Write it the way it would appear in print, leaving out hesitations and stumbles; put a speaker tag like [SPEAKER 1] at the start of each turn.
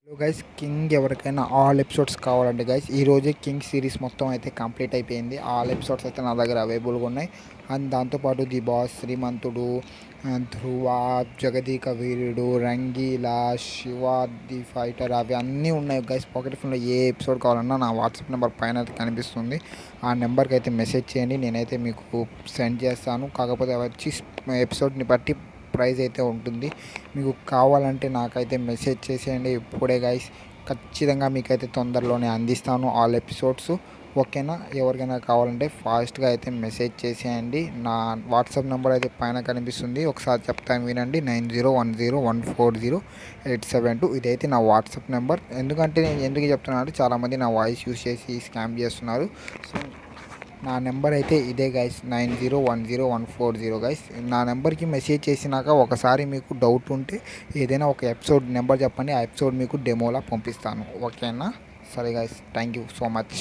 [SPEAKER 1] Guys king ఎవరికైనా all episodes కావాలంటే guys ఈరోజే కింగ్ సిరీస్ మొత్తం అయితే కంప్లీట్ అయిపోయింది. ఆల్ ఎపిసోడ్స్ అయితే నా దగ్గర అవైలబుల్గా ఉన్నాయి. అండ్ దాంతోపాటు the boss, Srimanthudu, Dhruva, Jagadeka Veerudu, Rangeela, Shiva the fighter అవి అన్నీ ఉన్నాయి గైస్. పాకెట్ ఫోన్లో ఏ ఎపిసోడ్ కావాలన్నా నా వాట్సాప్ నెంబర్ పైన అయితే కనిపిస్తుంది. ఆ నెంబర్కి అయితే మెసేజ్ చేయండి, నేనైతే మీకు సెండ్ చేస్తాను. కాకపోతే అవి వచ్చి ఎపిసోడ్ని బట్టి ప్రైజ్ అయితే ఉంటుంది. మీకు కావాలంటే నాకైతే మెసేజ్ చేసేయండి ఇప్పుడే గైస్. ఖచ్చితంగా మీకైతే తొందరలోనే అందిస్తాను ఆల్ ఎపిసోడ్స్. ఓకేనా? ఎవరికైనా కావాలంటే ఫాస్ట్గా అయితే మెసేజ్ చేసేయండి. నా వాట్సాప్ నెంబర్ అయితే పైన కనిపిస్తుంది, ఒకసారి చెప్తాను వినండి. 9010140872. ఇదైతే నా వాట్సాప్ నెంబర్. ఎందుకంటే నేను ఎందుకు చెప్తున్నాను అంటే చాలామంది నా వాయిస్ యూస్ చేసి స్కామ్ చేస్తున్నారు. సో నా నెంబర్ అయితే ఇదే గైస్, 90101408 గైస్. నా నెంబర్కి మెసేజ్ చేసినాక ఒకసారి మీకు డౌట్ ఉంటే ఏదైనా ఒక ఎపిసోడ్ నెంబర్ చెప్పండి, ఆ ఎపిసోడ్ మీకు డెమోలా పంపిస్తాను. ఓకేనా? సరే guys, thank you so much.